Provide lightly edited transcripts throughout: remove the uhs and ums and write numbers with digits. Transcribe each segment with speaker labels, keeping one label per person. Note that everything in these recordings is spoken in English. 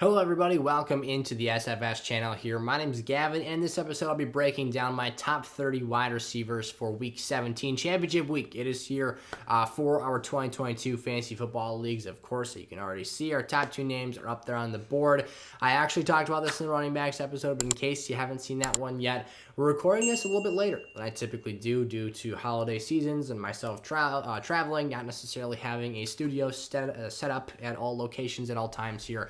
Speaker 1: Hello everybody, welcome into the SFS channel here. My name is Gavin, and in this episode I'll be breaking down my top 30 wide receivers for Week 17, Championship Week. It is here for our 2022 Fantasy Football Leagues. Of course, you can already see our top two names are up there on the board. I actually talked about this in the running backs episode, but in case you haven't seen that one yet, we're recording this a little bit later than I typically do due to holiday seasons and myself traveling, not necessarily having a studio set up at all locations at all times here.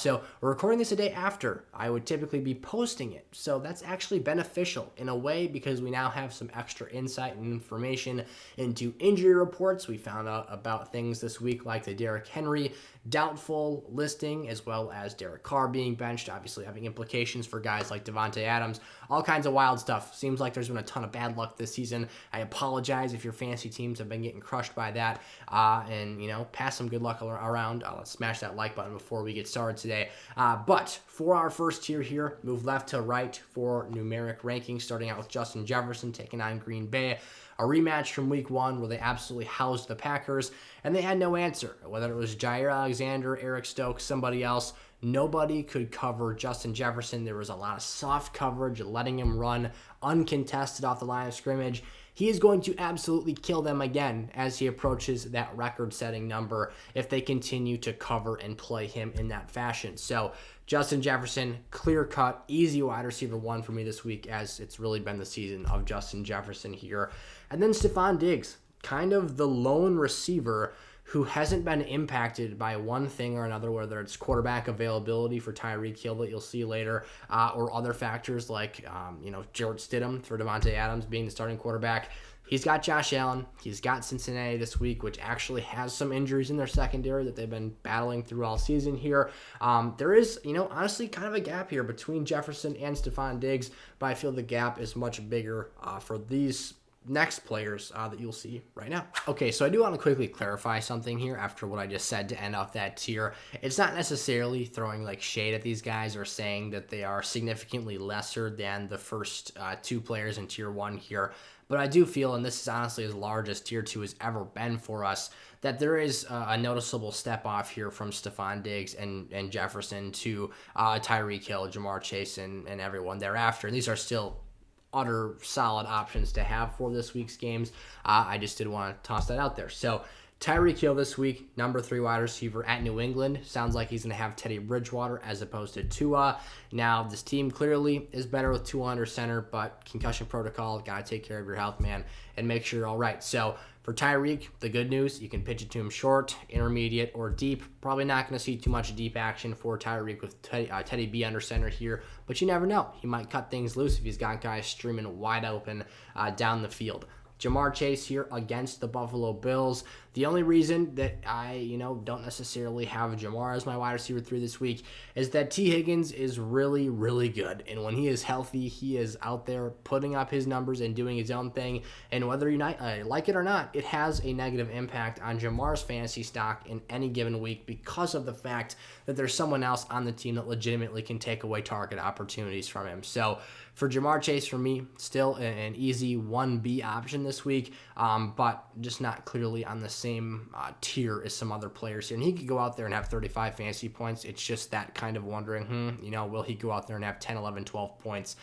Speaker 1: So we're recording this a day after I would typically be posting it. So that's actually beneficial in a way because we now have some extra insight and information into injury reports. We found out about things this week like the Derrick Henry doubtful listing, as well as Derek Carr being benched, obviously having implications for guys like Davante Adams, all kinds of wild stuff. Seems like there's been a ton of bad luck this season. I apologize if your fantasy teams have been getting crushed by that, and pass some good luck around. Let's smash that like button before we get started today. But for our first tier here, move left to right for numeric rankings, starting out with Justin Jefferson taking on Green Bay. A rematch from week one where they absolutely housed the Packers, and they had no answer. Whether it was Jair Alexander, Eric Stokes, somebody else, nobody could cover Justin Jefferson. There was a lot of soft coverage, letting him run uncontested off the line of scrimmage. He is going to absolutely kill them again as he approaches that record-setting number if they continue to cover and play him in that fashion. So Justin Jefferson, clear-cut, easy wide receiver one for me this week, as it's really been the season of Justin Jefferson here. And then Stephon Diggs, kind of the lone receiver who hasn't been impacted by one thing or another, whether it's quarterback availability for Tyreek Hill that you'll see later, or other factors like, Jarrett Stidham for Davante Adams being the starting quarterback. He's got Josh Allen. He's got Cincinnati this week, which actually has some injuries in their secondary that they've been battling through all season here. There is, honestly kind of a gap here between Jefferson and Stephon Diggs, but I feel the gap is much bigger for these next players that you'll see right now. Okay, so I do want to quickly clarify something here after what I just said to end off that tier. It's not necessarily throwing like shade at these guys or saying that they are significantly lesser than the first two players in tier one here. But I do feel, and this is honestly as large as tier two has ever been for us, that there is a noticeable step off here from Stephon Diggs and Jefferson to Tyreek Hill, Jamar Chase, and everyone thereafter. And these are still utter solid options to have for this week's games. I just did want to toss that out there. So Tyreek Hill this week, number 3 wide receiver at New England. Sounds like he's going to have Teddy Bridgewater as opposed to Tua. Now, this team clearly is better with Tua under center, but concussion protocol, got to take care of your health, man, and make sure you're all right. So for Tyreek, the good news, you can pitch it to him short, intermediate, or deep. Probably not going to see too much deep action for Tyreek with Teddy B under center here, but you never know. He might cut things loose if he's got guys streaming wide open down the field. Jamar Chase here against the Buffalo Bills. The only reason that I, don't necessarily have Jamar as my wide receiver 3 this week is that T. Higgins is really, really good. And when he is healthy, he is out there putting up his numbers and doing his own thing. And whether you like it or not, it has a negative impact on Jamar's fantasy stock in any given week because of the fact that there's someone else on the team that legitimately can take away target opportunities from him. So for Jamar Chase, for me, still an easy 1B option this week, but just not clearly on the same tier as some other players here. And he could go out there and have 35 fantasy points. It's just that kind of wondering, will he go out there and have 10, 11, 12 points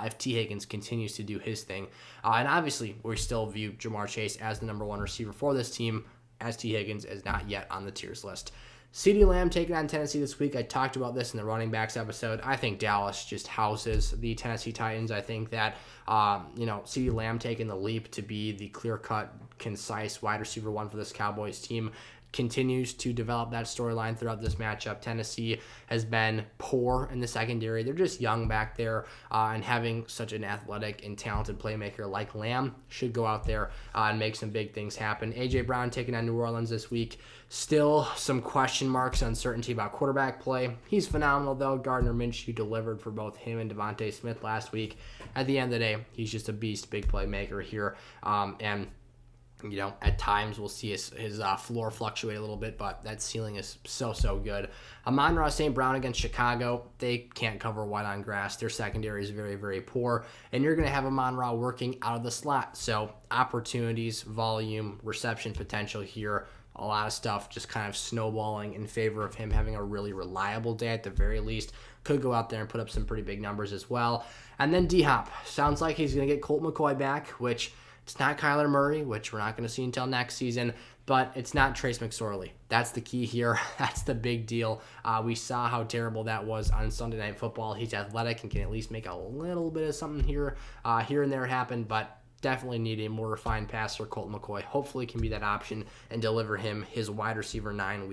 Speaker 1: if T. Higgins continues to do his thing? And obviously, we still view Jamar Chase as the number 1 receiver for this team, as T. Higgins is not yet on the tiers list. CeeDee Lamb taking on Tennessee this week. I talked about this in the running backs episode. I think Dallas just houses the Tennessee Titans. I think that, CeeDee Lamb taking the leap to be the clear-cut, concise wide receiver 1 for this Cowboys team continues to develop that storyline throughout this matchup. Tennessee has been poor in the secondary. They're just young back there, and having such an athletic and talented playmaker like Lamb should go out there and make some big things happen. A.J. Brown taking on New Orleans this week. Still some question marks, uncertainty about quarterback play. He's phenomenal, though. Gardner Minshew delivered for both him and Devontae Smith last week. At the end of the day, he's just a beast, big playmaker here, and at times we'll see his floor fluctuate a little bit, but that ceiling is so good. Amon-Ra St. Brown against Chicago. They can't cover wide on grass. Their secondary is very, very poor, and you're going to have Amon-Ra working out of the slot. So opportunities, volume, reception potential here a lot of stuff just kind of snowballing in favor of him having a really reliable day at the very least. Could go out there and put up some pretty big numbers as well. And then D-Hop. Sounds like he's going to get Colt McCoy back, which it's not Kyler Murray, which we're not going to see until next season, but it's not Trace McSorley. That's the key here. That's the big deal. We saw how terrible that was on Sunday Night Football. He's athletic and can at least make a little bit of something here and there happen, but definitely need a more refined passer. Colt McCoy hopefully can be that option and deliver him his wide receiver 8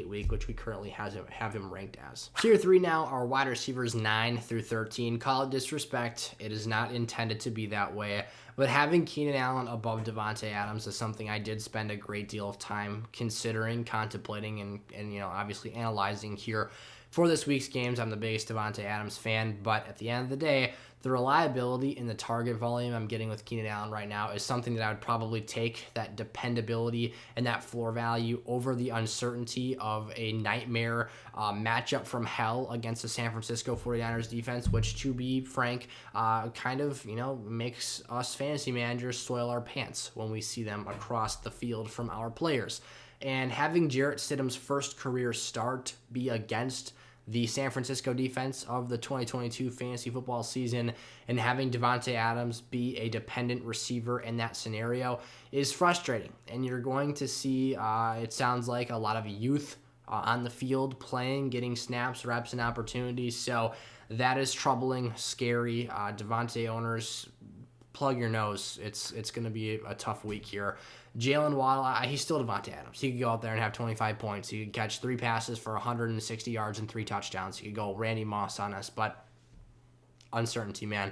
Speaker 1: week, which we currently have him ranked as. Tier 3 now are wide receivers 9 through 13. Call it disrespect. It is not intended to be that way. But having Keenan Allen above Davante Adams is something I did spend a great deal of time considering, contemplating, and obviously analyzing here for this week's games. I'm the biggest Davante Adams fan, but at the end of the day, the reliability in the target volume I'm getting with Keenan Allen right now is something that I would probably take, that dependability and that floor value over the uncertainty of a nightmare matchup from hell against the San Francisco 49ers defense, which, to be frank, kind of, makes us fantasy managers soil our pants when we see them across the field from our players. And having Jarrett Stidham's first career start be against the San Francisco defense of the 2022 fantasy football season and having Davante Adams be a dependent receiver in that scenario is frustrating. And you're going to see, it sounds like, a lot of youth on the field playing, getting snaps, reps, and opportunities. So that is troubling, scary. Davante owners, plug your nose. It's going to be a tough week here. Jalen Waddle, he's still Davante Adams. He could go out there and have 25 points. He could catch 3 passes for 160 yards and 3 touchdowns. He could go Randy Moss on us, but uncertainty, man.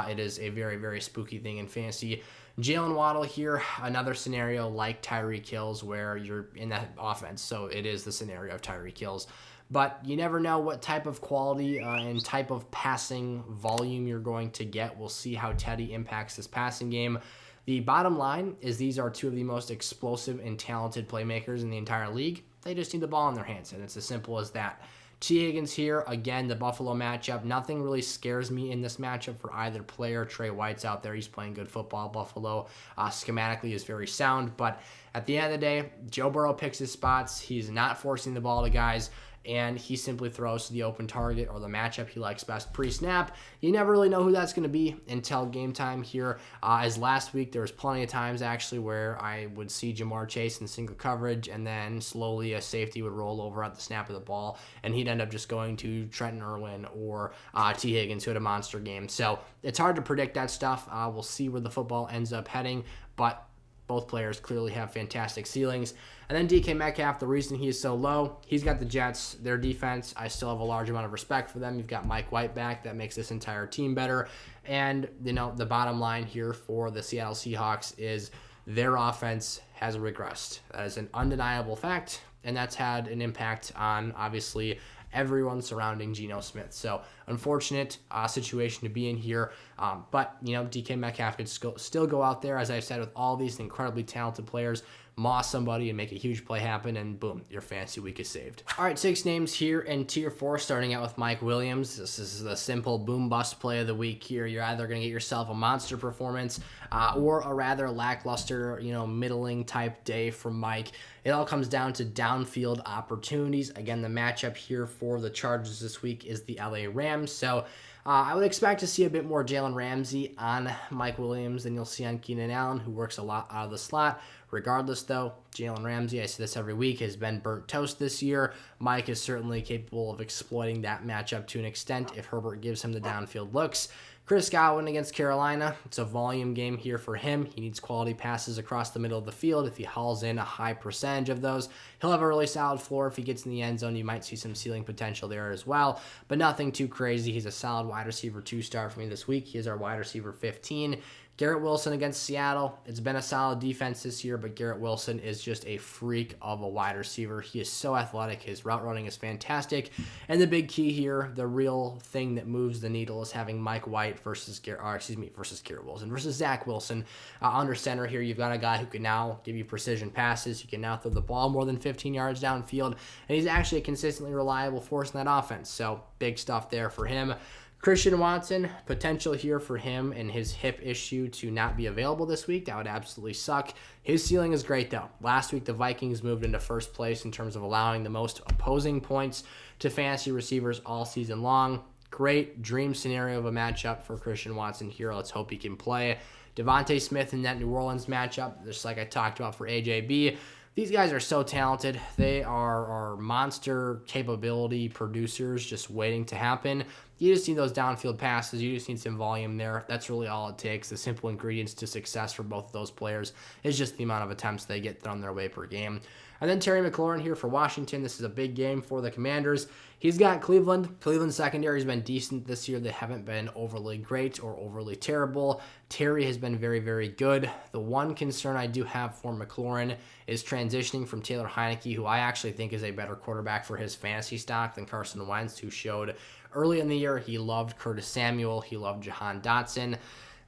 Speaker 1: It is a very, very spooky thing in fantasy. Jalen Waddle here, another scenario like Tyreek Hill's where you're in that offense, so it is the scenario of Tyreek Hill's. But you never know what type of quality and type of passing volume you're going to get. We'll see how Teddy impacts this passing game. The bottom line is these are two of the most explosive and talented playmakers in the entire league. They just need the ball in their hands, and it's as simple as that. T. Higgins here, again, the Buffalo matchup. Nothing really scares me in this matchup for either player. Trey White's out there. He's playing good football. Buffalo schematically is very sound, but at the end of the day, Joe Burrow picks his spots. He's not forcing the ball to guys, and he simply throws to the open target or the matchup he likes best pre-snap. You never really know who that's going to be until game time here. As last week, there was plenty of times actually where I would see Jamar Chase in single coverage, and then slowly a safety would roll over at the snap of the ball, and he'd end up just going to Trenton Irwin or T. Higgins, who had a monster game. So it's hard to predict that stuff. We'll see where the football ends up heading, but both players clearly have fantastic ceilings. And then DK Metcalf, the reason he is so low, he's got the Jets, their defense. I still have a large amount of respect for them. You've got Mike White back. That makes this entire team better. And, the bottom line here for the Seattle Seahawks is their offense has regressed. That is an undeniable fact, and that's had an impact on, obviously, everyone surrounding Geno Smith. So unfortunate situation to be in here. But, DK Metcalf could still go out there, as I said, with all these incredibly talented players, moss somebody and make a huge play happen, and boom, your fantasy week is saved. All right, 6 names here in Tier 4, starting out with Mike Williams. This is the simple boom-bust play of the week here. You're either going to get yourself a monster performance or a rather lackluster, middling type day from Mike. It all comes down to downfield opportunities. Again, the matchup here for the Chargers this week is the LA Rams. So I would expect to see a bit more Jalen Ramsey on Mike Williams than you'll see on Keenan Allen, who works a lot out of the slot. Regardless, though, Jalen Ramsey, I say this every week, has been burnt toast this year. Mike is certainly capable of exploiting that matchup to an extent if Herbert gives him the downfield looks. Chris Godwin against Carolina, it's a volume game here for him. He needs quality passes across the middle of the field. If he hauls in a high percentage of those, he'll have a really solid floor. If he gets in the end zone, you might see some ceiling potential there as well, but nothing too crazy. He's a solid wide receiver 2-star for me this week. He is our wide receiver 15. Garrett Wilson against Seattle. It's been a solid defense this year, but Garrett Wilson is just a freak of a wide receiver. He is so athletic. His route running is fantastic. And the big key here, the real thing that moves the needle, is having Mike White versus Garrett Wilson versus Zach Wilson under center here. You've got a guy who can now give you precision passes. He can now throw the ball more than 15 yards downfield, and he's actually a consistently reliable force in that offense. So big stuff there for him. Christian Watson, potential here for him and his hip issue to not be available this week. That would absolutely suck. His ceiling is great, though. Last week, the Vikings moved into first place in terms of allowing the most opposing points to fantasy receivers all season long. Great dream scenario of a matchup for Christian Watson here. Let's hope he can play. Devontae Smith in that New Orleans matchup, just like I talked about for AJB. These guys are so talented. They are monster capability producers just waiting to happen. You just need those downfield passes. You just need some volume there. That's really all it takes. The simple ingredients to success for both of those players is just the amount of attempts they get thrown their way per game. And then Terry McLaurin here for Washington. This is a big game for the Commanders. He's got Cleveland. Cleveland's secondary has been decent this year. They haven't been overly great or overly terrible. Terry has been very, very good. The one concern I do have for McLaurin is transitioning from Taylor Heineke, who I actually think is a better quarterback for his fantasy stock than Carson Wentz, who showed early in the year he loved Curtis Samuel. He loved Jahan Dotson.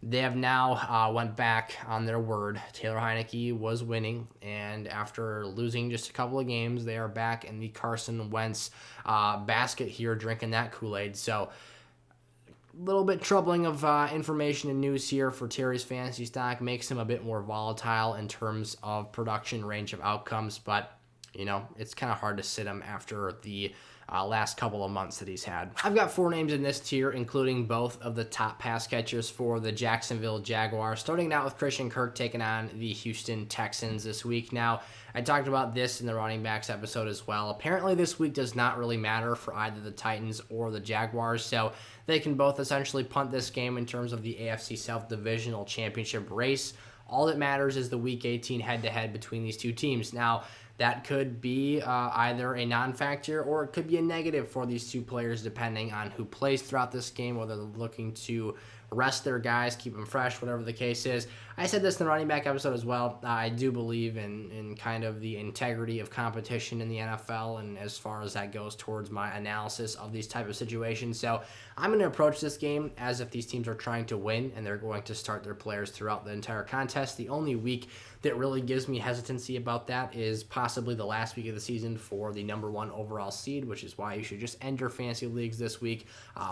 Speaker 1: They have now went back on their word. Taylor Heineke was winning, and after losing just a couple of games, they are back in the Carson Wentz basket here, drinking that Kool-Aid. So a little bit troubling of information and news here for Terry's fantasy stock. Makes him a bit more volatile in terms of production range of outcomes, but it's kind of hard to sit him after the last couple of months that he's had. I've got 4 names in this tier, including both of the top pass catchers for the Jacksonville Jaguars. Starting out with Christian Kirk taking on the Houston Texans this week. Now, I talked about this in the running backs episode as well. Apparently, this week does not really matter for either the Titans or the Jaguars, so they can both essentially punt this game in terms of the AFC South Divisional Championship race. All that matters is the Week 18 head-to-head between these two teams. Now, that could be either a non-factor or it could be a negative for these two players depending on who plays throughout this game, whether they're looking to rest their guys, keep them fresh, whatever the case is. I said this in the running back episode as well. I do believe in kind of the integrity of competition in the NFL, and as far as that goes towards my analysis of these type of situations. So I'm going to approach this game as if these teams are trying to win and they're going to start their players throughout the entire contest. The only week that really gives me hesitancy about that is possibly the last week of the season for the number 1 overall seed, which is why you should just end your fantasy leagues this week.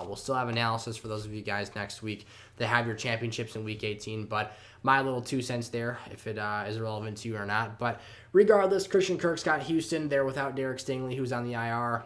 Speaker 1: We'll still have analysis for those of you guys next week that have your championships in Week 18, but my little 2 cents there, if it is relevant to you or not. But regardless, Christian Kirk's got Houston there without Derek Stingley, who's on the IR.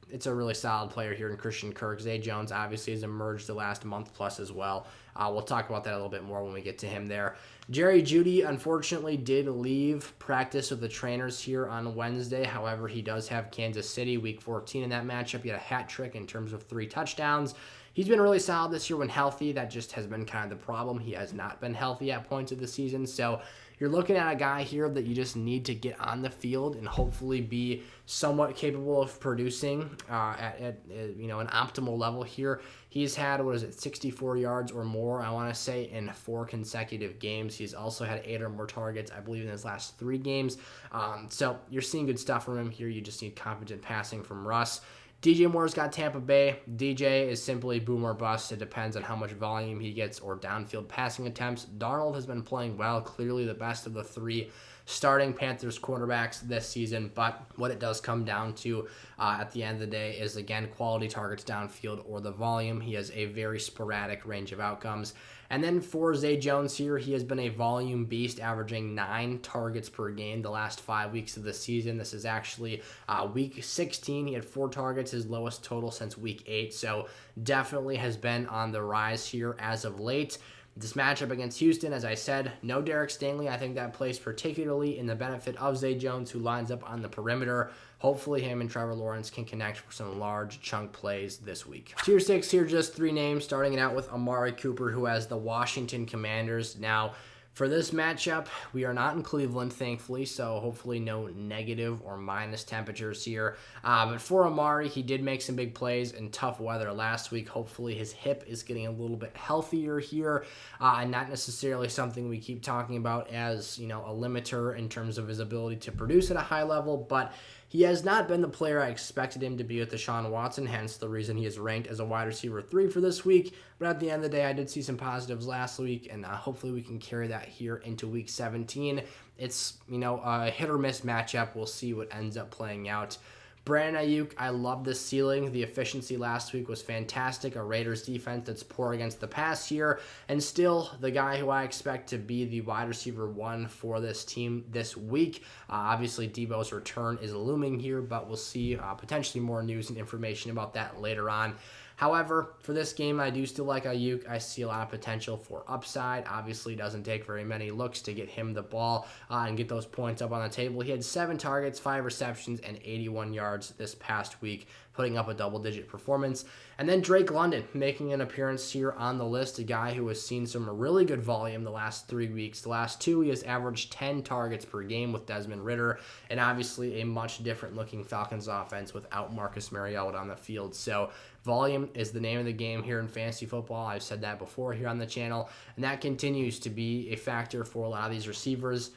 Speaker 1: It's a really solid player here in Christian Kirk. Zay Jones obviously has emerged the last month plus as well. We'll talk about that a little bit more when we get to him there. Jerry Jeudy, unfortunately, did leave practice with the trainers here on Wednesday. However, he does have Kansas City Week 14 in that matchup. He had a hat trick in terms of 3 touchdowns. He's been really solid this year when healthy. That just has been kind of the problem. He has not been healthy at points of the season. So you're looking at a guy here that you just need to get on the field and hopefully be somewhat capable of producing at an optimal level here. He's had, 64 yards or more, I want to say, in 4 consecutive games. He's also had 8 or more targets, I believe, in his last 3 games. So you're seeing good stuff from him here. You just need competent passing from Russ. DJ Moore's got Tampa Bay. DJ is simply boom or bust. It depends on how much volume he gets or downfield passing attempts. Darnold has been playing well, clearly the best of the 3 starting Panthers quarterbacks this season, but what it does come down to at the end of the day is, again, quality targets downfield or the volume. He has a very sporadic range of outcomes. And then for Zay Jones here, he has been a volume beast, averaging 9 targets per game the last 5 weeks of the season. This is actually week 16. He had 4 targets, his lowest total since week 8. So definitely has been on the rise here as of late. This matchup against Houston, as I said, no Derek Stingley. I think that plays particularly in the benefit of Zay Jones, who lines up on the perimeter. Hopefully him and Trevor Lawrence can connect for some large chunk plays this week. Tier 6 here, just 3 names, starting it out with Amari Cooper, who has the Washington Commanders. Now, for this matchup, we are not in Cleveland, thankfully, so hopefully no negative or minus temperatures here. But for Amari, he did make some big plays in tough weather last week. Hopefully his hip is getting a little bit healthier here, and not necessarily something we keep talking about as, a limiter in terms of his ability to produce at a high level, but he has not been the player I expected him to be with Deshaun Watson, hence the reason he is ranked as a wide receiver 3 for this week. But at the end of the day, I did see some positives last week, and hopefully we can carry that here into week 17. It's, a hit or miss matchup. We'll see what ends up playing out. Brandon Ayuk, I love this ceiling. The efficiency last week was fantastic. A Raiders defense that's poor against the pass here, and still the guy who I expect to be the wide receiver 1 for this team this week. Obviously, Debo's return is looming here, but we'll see potentially more news and information about that later on. However, for this game, I do still like Ayuk. I see a lot of potential for upside. Obviously, it doesn't take very many looks to get him the ball and get those points up on the table. He had 7 targets, 5 receptions, and 81 yards this past week, putting up a double-digit performance. And then Drake London making an appearance here on the list, a guy who has seen some really good volume the last 3 weeks. The last 2, he has averaged 10 targets per game with Desmond Ridder, and obviously a much different-looking Falcons offense without Marcus Mariota on the field. So volume is the name of the game here in fantasy football. I've said that before here on the channel, and that continues to be a factor for a lot of these receivers.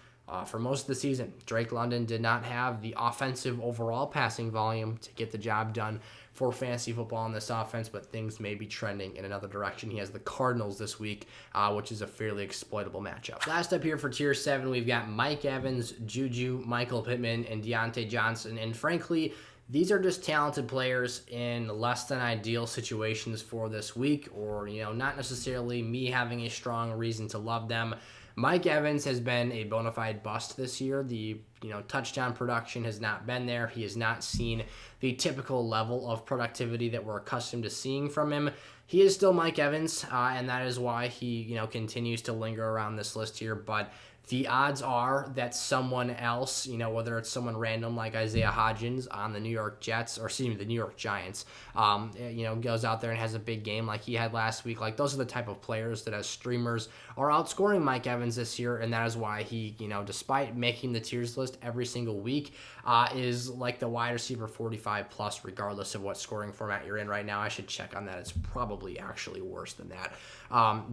Speaker 1: For most of the season, Drake London did not have the offensive overall passing volume to get the job done for fantasy football in this offense, but things may be trending in another direction. He has the Cardinals this week, which is a fairly exploitable matchup. Last up here for Tier 7, we've got Mike Evans, Juju, Michael Pittman, and Deontay Johnson, and frankly, these are just talented players in less than ideal situations for this week, or, not necessarily me having a strong reason to love them. Mike Evans has been a bona fide bust this year. The touchdown production has not been there. He has not seen the typical level of productivity that we're accustomed to seeing from him. He is still Mike Evans, and that is why he continues to linger around this list here. But the odds are that someone else, whether it's someone random like Isaiah Hodgins on the New York Jets, or the New York Giants, goes out there and has a big game like he had last week. Like, those are the type of players that as streamers are outscoring Mike Evans this year, and that is why he, despite making the tiers list every single week, is like the wide receiver 45 plus, regardless of what scoring format you're in right now. I should check on that. It's probably actually worse than that.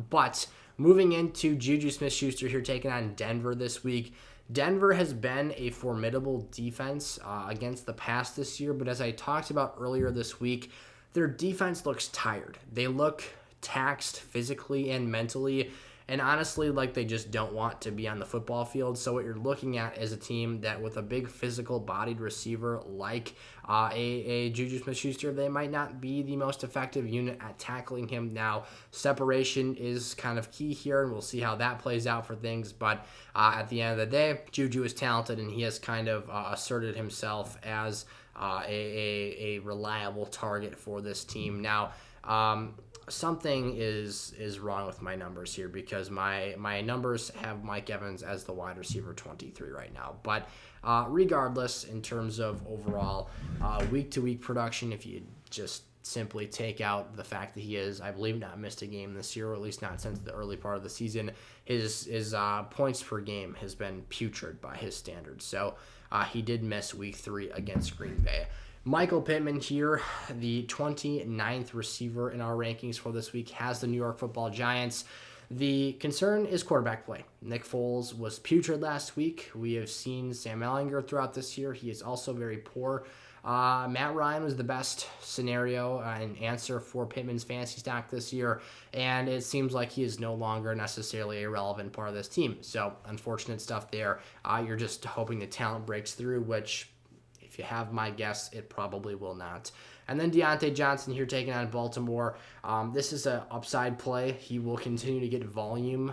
Speaker 1: But moving into Juju Smith-Schuster here, taking on Denver this week. Denver has been a formidable defense against the pass this year, but as I talked about earlier this week, their defense looks tired. They look taxed physically and mentally, and honestly, like they just don't want to be on the football field. So what you're looking at is a team that with a big physical-bodied receiver like a Juju Smith-Schuster, they might not be the most effective unit at tackling him. Now, separation is kind of key here, and we'll see how that plays out for things. But at the end of the day, Juju is talented, and he has kind of asserted himself as a reliable target for this team. Now, something is wrong with my numbers here, because my numbers have Mike Evans as the wide receiver 23 right now. But regardless, in terms of overall week-to-week production, if you just simply take out the fact that he is, I believe, not missed a game this year, or at least not since the early part of the season, his points per game has been putrid by his standards. So he did miss week 3 against Green Bay. Michael Pittman here, the 29th receiver in our rankings for this week, has the New York Football Giants. The concern is quarterback play. Nick Foles was putrid last week. We have seen Sam Ehlinger throughout this year. He is also very poor. Matt Ryan was the best scenario and answer for Pittman's fantasy stock this year, and it seems like he is no longer necessarily a relevant part of this team. So, unfortunate stuff there. You're just hoping the talent breaks through, which, if you have my guess, it probably will not. And then Deontay Johnson here taking on Baltimore. This is an upside play. He will continue to get volume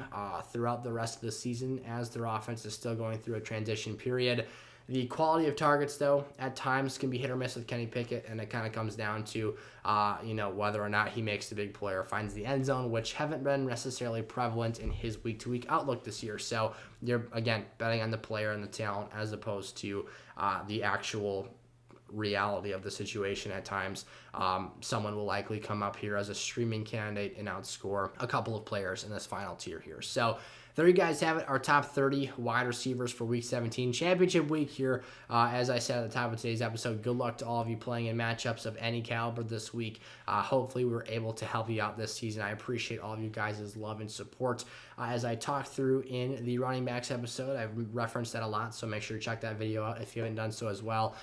Speaker 1: throughout the rest of the season as their offense is still going through a transition period. The quality of targets, though, at times can be hit or miss with Kenny Pickett, and it kind of comes down to, whether or not he makes the big play or finds the end zone, which haven't been necessarily prevalent in his week-to-week outlook this year. So you're, again, betting on the player and the talent as opposed to the actual reality of the situation at times. Someone will likely come up here as a streaming candidate and outscore a couple of players in this final tier here. So there you guys have it, our top 30 wide receivers for Week 17, championship week here. As I said at the top of today's episode, good luck to all of you playing in matchups of any caliber this week. Hopefully we were able to help you out this season. I appreciate all of you guys' love and support. As I talked through in the running backs episode, I've referenced that a lot, so make sure to check that video out if you haven't done so as well.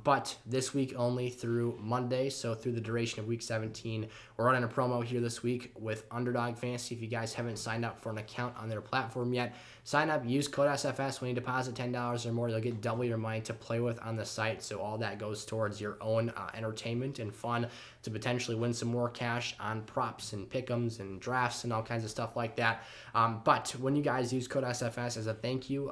Speaker 1: But this week only through Monday, so through the duration of Week 17, we're running a promo here this week with Underdog Fantasy. If you guys haven't signed up for an account on their favorite platform yet, sign up, use code SFS. When you deposit $10 or more, you'll get double your money to play with on the site. So all that goes towards your own entertainment and fun to potentially win some more cash on props and pick'ems and drafts and all kinds of stuff like that. But when you guys use code SFS as a thank you,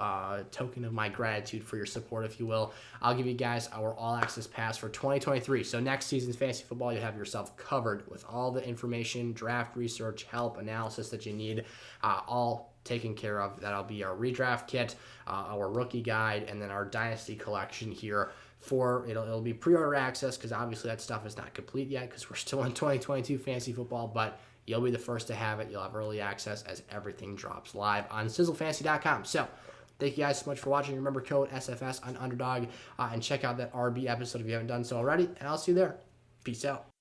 Speaker 1: token of my gratitude for your support, if you will, I'll give you guys our all access pass for 2023. So next season's fantasy football, you'll have yourself covered with all the information, draft research, help, analysis that you need, all taken care of. That'll be our redraft kit, our rookie guide, and then our dynasty collection here. It'll be pre-order access because obviously that stuff is not complete yet because we're still in 2022 fantasy football, but you'll be the first to have it. You'll have early access as everything drops live on sizzlefantasy.com. So thank you guys so much for watching. Remember code SFS on Underdog and check out that RB episode if you haven't done so already, and I'll see you there. Peace out.